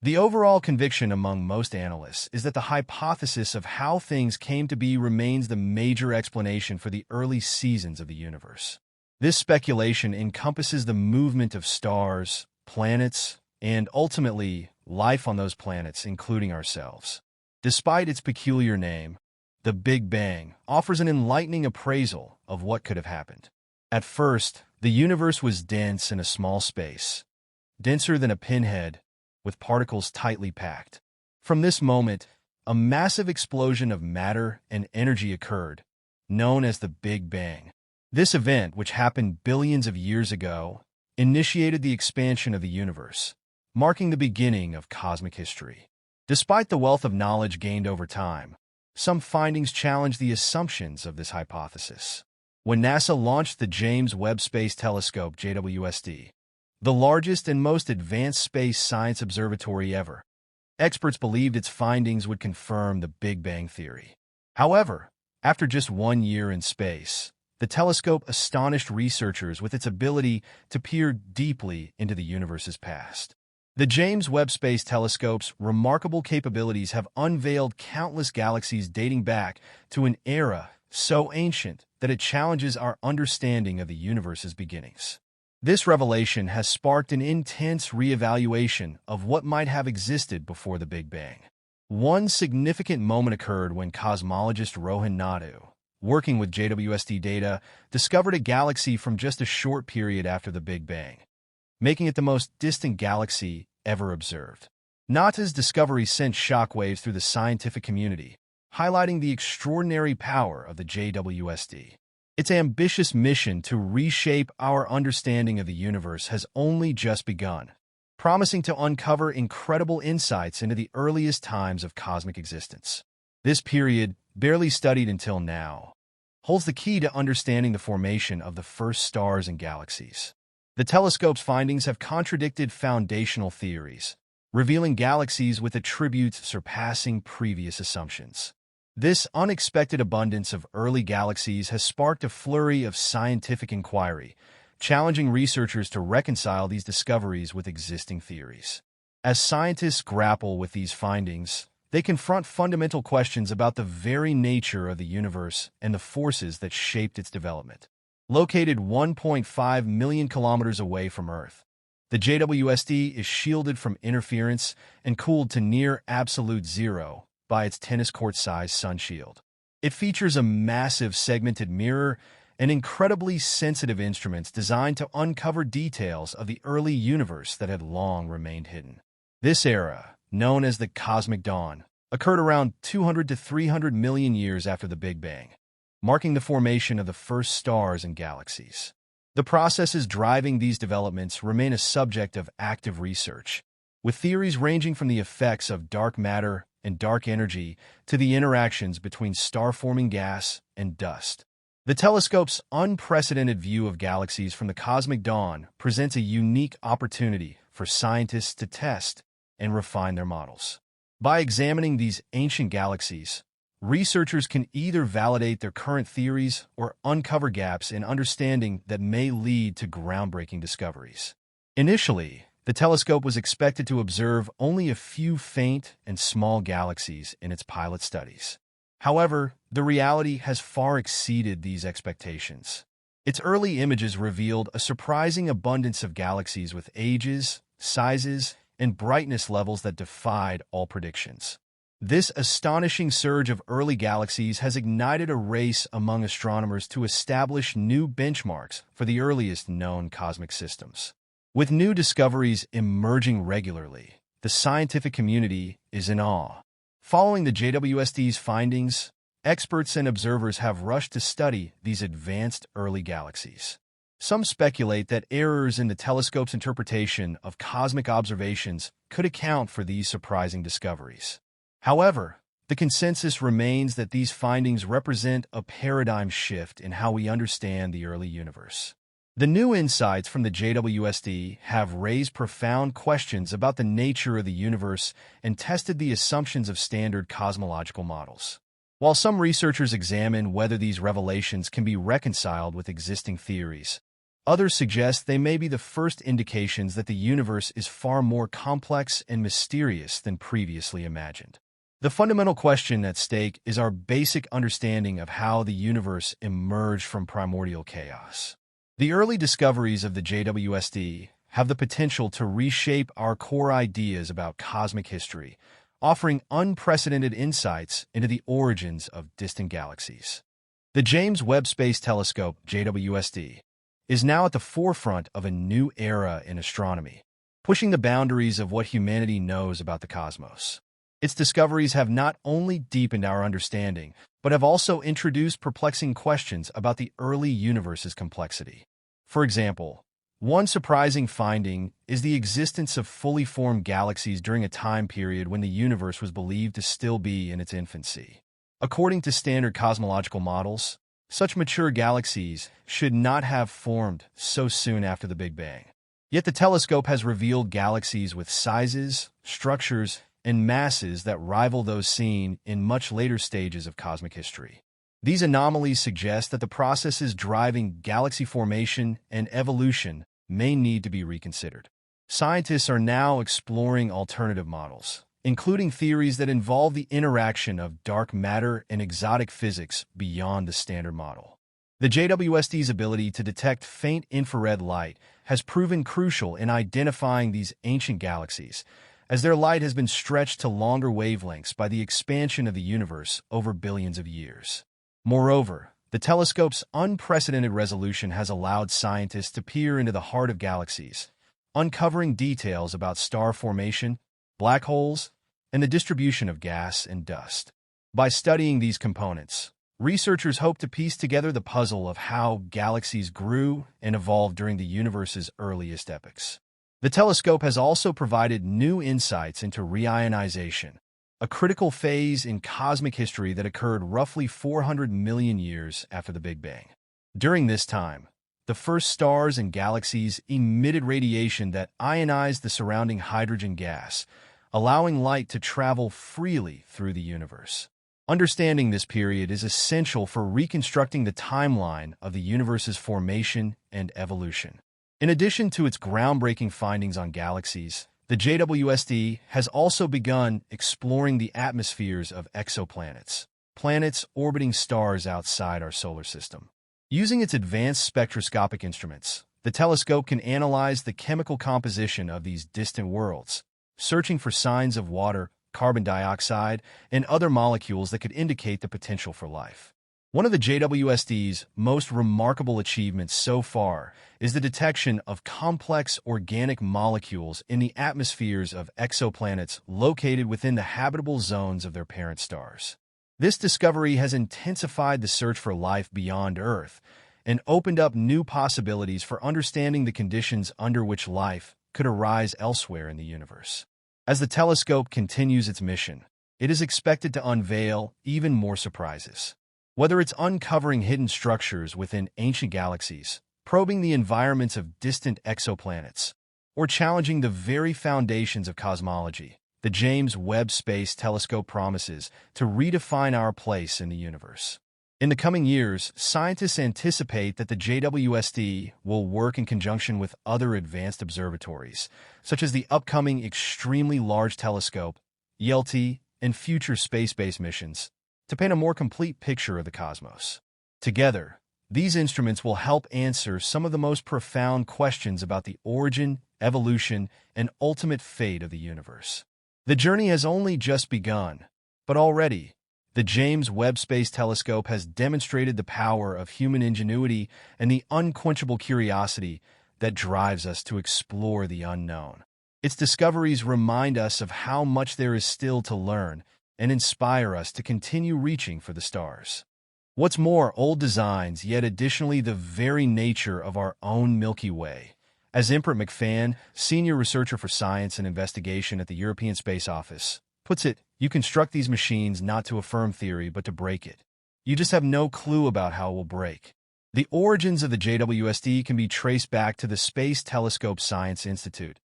The overall conviction among most analysts is that the hypothesis of how things came to be remains the major explanation for the early seasons of the universe. This speculation encompasses the movement of stars, planets, and ultimately, life on those planets, including ourselves. Despite its peculiar name, the Big Bang offers an enlightening appraisal of what could have happened. At first, the universe was dense in a small space, denser than a pinhead, with particles tightly packed. From this moment, a massive explosion of matter and energy occurred, known as the Big Bang. This event, which happened billions of years ago, initiated the expansion of the universe, marking the beginning of cosmic history. Despite the wealth of knowledge gained over time, some findings challenge the assumptions of this hypothesis. When NASA launched the James Webb Space Telescope (JWST), the largest and most advanced space science observatory ever, experts believed its findings would confirm the Big Bang theory. However, after just 1 year in space, the telescope astonished researchers with its ability to peer deeply into the universe's past. The James Webb Space Telescope's remarkable capabilities have unveiled countless galaxies dating back to an era so ancient that it challenges our understanding of the universe's beginnings. This revelation has sparked an intense reevaluation of what might have existed before the Big Bang. One significant moment occurred when cosmologist Rohan Naidu, working with JWST data, discovered a galaxy from just a short period after the Big Bang, making it the most distant galaxy ever observed. Naidu's discovery sent shockwaves through the scientific community, highlighting the extraordinary power of the JWST. Its ambitious mission to reshape our understanding of the universe has only just begun, promising to uncover incredible insights into the earliest times of cosmic existence. This period, barely studied until now, holds the key to understanding the formation of the first stars and galaxies. The telescope's findings have contradicted foundational theories, revealing galaxies with attributes surpassing previous assumptions. This unexpected abundance of early galaxies has sparked a flurry of scientific inquiry, challenging researchers to reconcile these discoveries with existing theories. As scientists grapple with these findings, they confront fundamental questions about the very nature of the universe and the forces that shaped its development. Located 1.5 million kilometers away from Earth, the JWST is shielded from interference and cooled to near absolute zero by its tennis court-sized sun shield. It features a massive segmented mirror and incredibly sensitive instruments designed to uncover details of the early universe that had long remained hidden. This era, known as the Cosmic Dawn, occurred around 200 to 300 million years after the Big Bang, marking the formation of the first stars and galaxies. The processes driving these developments remain a subject of active research, with theories ranging from the effects of dark matter and dark energy to the interactions between star-forming gas and dust. The telescope's unprecedented view of galaxies from the cosmic dawn presents a unique opportunity for scientists to test and refine their models. By examining these ancient galaxies, researchers can either validate their current theories or uncover gaps in understanding that may lead to groundbreaking discoveries. Initially, the telescope was expected to observe only a few faint and small galaxies in its pilot studies. However, the reality has far exceeded these expectations. Its early images revealed a surprising abundance of galaxies with ages, sizes, and brightness levels that defied all predictions. This astonishing surge of early galaxies has ignited a race among astronomers to establish new benchmarks for the earliest known cosmic systems. With new discoveries emerging regularly, the scientific community is in awe. Following the JWST's findings, experts and observers have rushed to study these advanced early galaxies. Some speculate that errors in the telescope's interpretation of cosmic observations could account for these surprising discoveries. However, the consensus remains that these findings represent a paradigm shift in how we understand the early universe. The new insights from the JWST have raised profound questions about the nature of the universe and tested the assumptions of standard cosmological models. While some researchers examine whether these revelations can be reconciled with existing theories, Others suggest they may be the first indications that the universe is far more complex and mysterious than previously imagined. The fundamental question at stake is our basic understanding of how the universe emerged from primordial chaos. The early discoveries of the JWST have the potential to reshape our core ideas about cosmic history, offering unprecedented insights into the origins of distant galaxies. The James Webb Space Telescope, JWST, is now at the forefront of a new era in astronomy, pushing the boundaries of what humanity knows about the cosmos. Its discoveries have not only deepened our understanding, but have also introduced perplexing questions about the early universe's complexity. For example, one surprising finding is the existence of fully formed galaxies during a time period when the universe was believed to still be in its infancy. According to standard cosmological models, such mature galaxies should not have formed so soon after the Big Bang. Yet the telescope has revealed galaxies with sizes, structures, and masses that rival those seen in much later stages of cosmic history. These anomalies suggest that the processes driving galaxy formation and evolution may need to be reconsidered. Scientists are now exploring alternative models, including theories that involve the interaction of dark matter and exotic physics beyond the standard model. The JWST's ability to detect faint infrared light has proven crucial in identifying these ancient galaxies, as their light has been stretched to longer wavelengths by the expansion of the universe over billions of years. Moreover, the telescope's unprecedented resolution has allowed scientists to peer into the heart of galaxies, uncovering details about star formation, black holes, and the distribution of gas and dust. By studying these components, researchers hope to piece together the puzzle of how galaxies grew and evolved during the universe's earliest epochs. The telescope has also provided new insights into reionization, a critical phase in cosmic history that occurred roughly 400 million years after the Big Bang. During this time, the first stars and galaxies emitted radiation that ionized the surrounding hydrogen gas, allowing light to travel freely through the universe. Understanding this period is essential for reconstructing the timeline of the universe's formation and evolution. In addition to its groundbreaking findings on galaxies, the JWST has also begun exploring the atmospheres of exoplanets, planets orbiting stars outside our solar system. Using its advanced spectroscopic instruments, the telescope can analyze the chemical composition of these distant worlds, searching for signs of water, carbon dioxide, and other molecules that could indicate the potential for life. One of the JWST's most remarkable achievements so far is the detection of complex organic molecules in the atmospheres of exoplanets located within the habitable zones of their parent stars. This discovery has intensified the search for life beyond Earth and opened up new possibilities for understanding the conditions under which life could arise elsewhere in the universe. As the telescope continues its mission, it is expected to unveil even more surprises. Whether it's uncovering hidden structures within ancient galaxies, probing the environments of distant exoplanets, or challenging the very foundations of cosmology, the James Webb Space Telescope promises to redefine our place in the universe. In the coming years, scientists anticipate that the JWST will work in conjunction with other advanced observatories, such as the upcoming Extremely Large Telescope, YELT, and future space-based missions, to paint a more complete picture of the cosmos. Together, these instruments will help answer some of the most profound questions about the origin, evolution, and ultimate fate of the universe. The journey has only just begun, but already, the James Webb Space Telescope has demonstrated the power of human ingenuity and the unquenchable curiosity that drives us to explore the unknown. Its discoveries remind us of how much there is still to learn and inspire us to continue reaching for the stars. What's more, old designs, yet additionally the very nature of our own Milky Way. As Imrit McFan, senior researcher for science and investigation at the European Space Office, puts it, you construct these machines not to affirm theory but to break it. You just have no clue about how it will break. The origins of the JWST can be traced back to the Space Telescope Science Institute,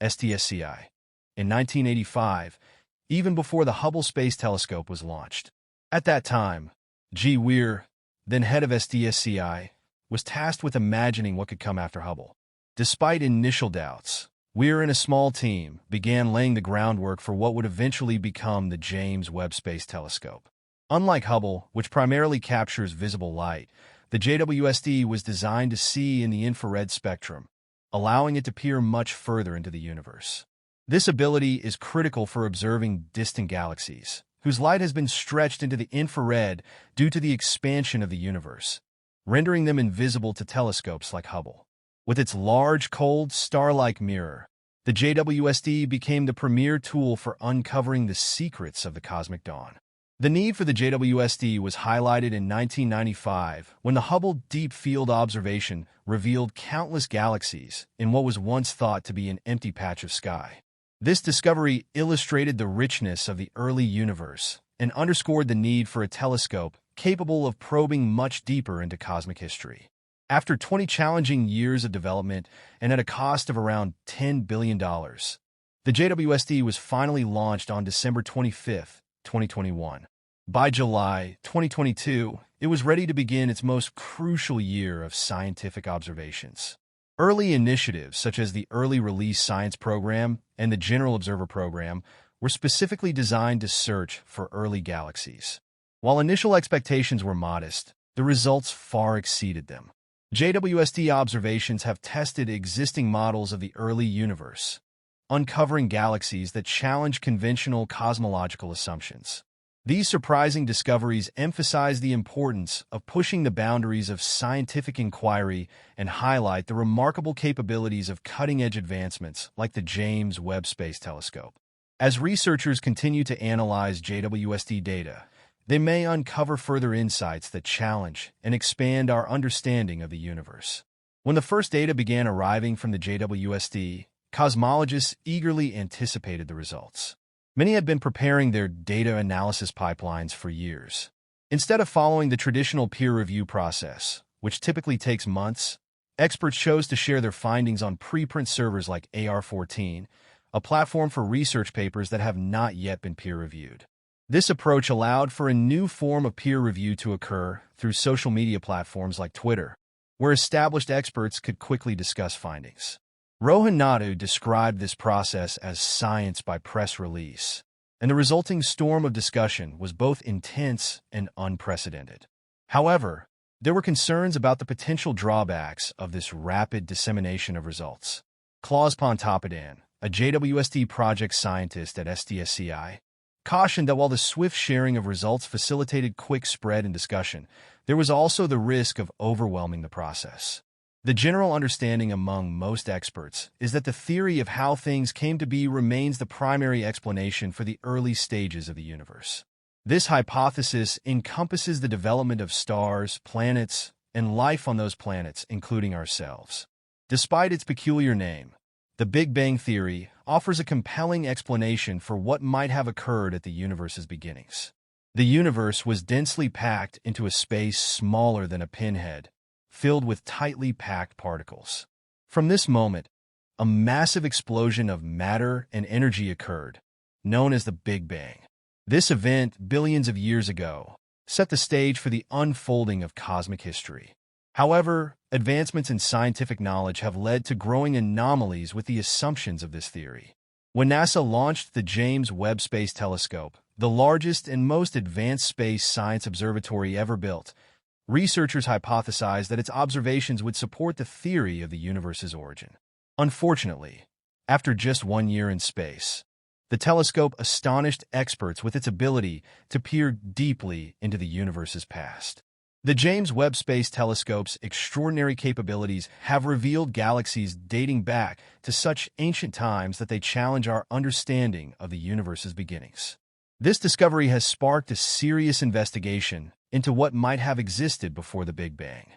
STSCI, in 1985, even before the Hubble Space Telescope was launched. At that time, G. Weir, then head of STSCI, was tasked with imagining what could come after Hubble. Despite initial doubts, Weir and a small team began laying the groundwork for what would eventually become the James Webb Space Telescope. Unlike Hubble, which primarily captures visible light, the JWST was designed to see in the infrared spectrum, allowing it to peer much further into the universe. This ability is critical for observing distant galaxies, whose light has been stretched into the infrared due to the expansion of the universe, rendering them invisible to telescopes like Hubble. With its large, cold, star-like mirror, the JWST became the premier tool for uncovering the secrets of the cosmic dawn. The need for the JWST was highlighted in 1995 when the Hubble Deep Field Observation revealed countless galaxies in what was once thought to be an empty patch of sky. This discovery illustrated the richness of the early universe and underscored the need for a telescope capable of probing much deeper into cosmic history. After 20 challenging years of development and at a cost of around $10 billion, the JWST was finally launched on December 25, 2021. By July 2022, it was ready to begin its most crucial year of scientific observations. Early initiatives such as the Early Release Science Program and the General Observer Program were specifically designed to search for early galaxies. While initial expectations were modest, the results far exceeded them. JWST observations have tested existing models of the early universe, uncovering galaxies that challenge conventional cosmological assumptions. These surprising discoveries emphasize the importance of pushing the boundaries of scientific inquiry and highlight the remarkable capabilities of cutting-edge advancements like the James Webb Space Telescope. As researchers continue to analyze JWST data, they may uncover further insights that challenge and expand our understanding of the universe. When the first data began arriving from the JWST, cosmologists eagerly anticipated the results. Many had been preparing their data analysis pipelines for years. Instead of following the traditional peer review process, which typically takes months, experts chose to share their findings on preprint servers like AR14, a platform for research papers that have not yet been peer-reviewed. This approach allowed for a new form of peer review to occur through social media platforms like Twitter, where established experts could quickly discuss findings. Rohan Naidu described this process as science by press release, and the resulting storm of discussion was both intense and unprecedented. However, there were concerns about the potential drawbacks of this rapid dissemination of results. Klaus Pontoppidan, a JWST project scientist at SDSCI, cautioned that while the swift sharing of results facilitated quick spread and discussion, there was also the risk of overwhelming the process. The general understanding among most experts is that the theory of how things came to be remains the primary explanation for the early stages of the universe. This hypothesis encompasses the development of stars, planets, and life on those planets, including ourselves. Despite its peculiar name, the Big Bang Theory offers a compelling explanation for what might have occurred at the universe's beginnings. The universe was densely packed into a space smaller than a pinhead, filled with tightly packed particles. From this moment, a massive explosion of matter and energy occurred, known as the Big Bang. This event, billions of years ago, set the stage for the unfolding of cosmic history. However, advancements in scientific knowledge have led to growing anomalies with the assumptions of this theory. When NASA launched the James Webb Space Telescope, the largest and most advanced space science observatory ever built, researchers hypothesized that its observations would support the theory of the universe's origin. Unfortunately, after just 1 year in space, the telescope astonished experts with its ability to peer deeply into the universe's past. The James Webb Space Telescope's extraordinary capabilities have revealed galaxies dating back to such ancient times that they challenge our understanding of the universe's beginnings. This discovery has sparked a serious investigation into what might have existed before the Big Bang.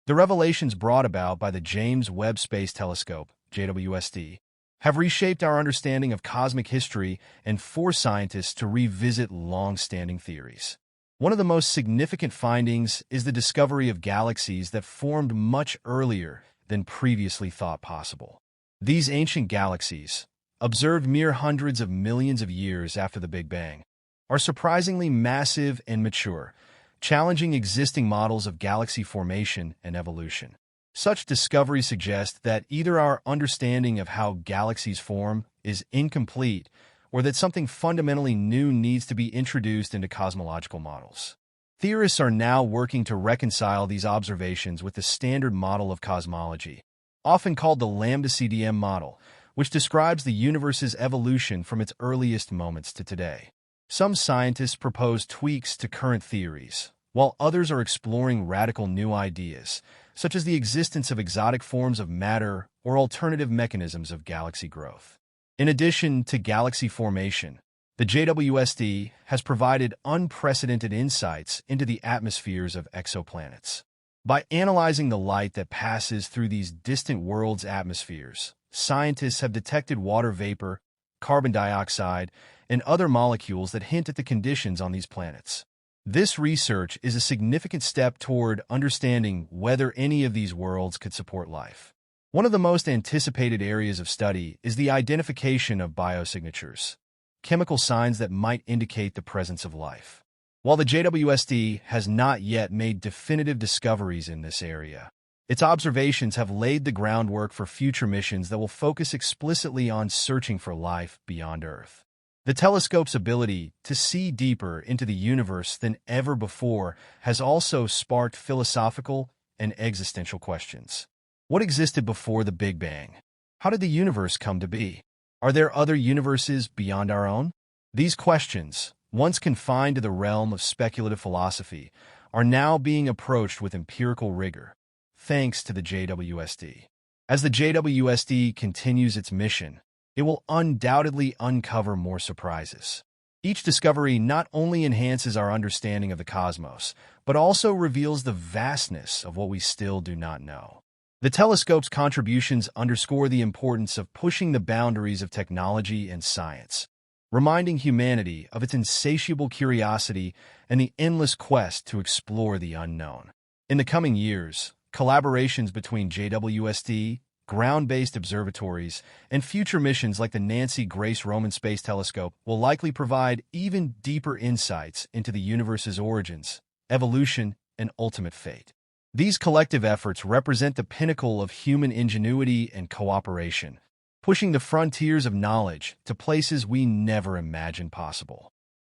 The revelations brought about by the James Webb Space Telescope, JWST, have reshaped our understanding of cosmic history and forced scientists to revisit long-standing theories. One of the most significant findings is the discovery of galaxies that formed much earlier than previously thought possible. These ancient galaxies, observed mere hundreds of millions of years after the Big Bang, are surprisingly massive and mature, challenging existing models of galaxy formation and evolution. Such discoveries suggest that either our understanding of how galaxies form is incomplete, or that something fundamentally new needs to be introduced into cosmological models. Theorists are now working to reconcile these observations with the standard model of cosmology, often called the lambda-CDM model, which describes the universe's evolution from its earliest moments to today. Some scientists propose tweaks to current theories, while others are exploring radical new ideas, such as the existence of exotic forms of matter or alternative mechanisms of galaxy growth. In addition to galaxy formation, the JWST has provided unprecedented insights into the atmospheres of exoplanets. By analyzing the light that passes through these distant worlds' atmospheres, scientists have detected water vapor, carbon dioxide, and other molecules that hint at the conditions on these planets. This research is a significant step toward understanding whether any of these worlds could support life. One of the most anticipated areas of study is the identification of biosignatures, chemical signs that might indicate the presence of life. While the JWST has not yet made definitive discoveries in this area, its observations have laid the groundwork for future missions that will focus explicitly on searching for life beyond Earth. The telescope's ability to see deeper into the universe than ever before has also sparked philosophical and existential questions. What existed before the Big Bang? How did the universe come to be? Are there other universes beyond our own? These questions, once confined to the realm of speculative philosophy, are now being approached with empirical rigor, thanks to the JWST. As the JWST continues its mission, it will undoubtedly uncover more surprises. Each discovery not only enhances our understanding of the cosmos, but also reveals the vastness of what we still do not know. The telescope's contributions underscore the importance of pushing the boundaries of technology and science, reminding humanity of its insatiable curiosity and the endless quest to explore the unknown. In the coming years, collaborations between JWST, ground-based observatories, and future missions like the Nancy Grace Roman Space Telescope will likely provide even deeper insights into the universe's origins, evolution, and ultimate fate. These collective efforts represent the pinnacle of human ingenuity and cooperation, pushing the frontiers of knowledge to places we never imagined possible.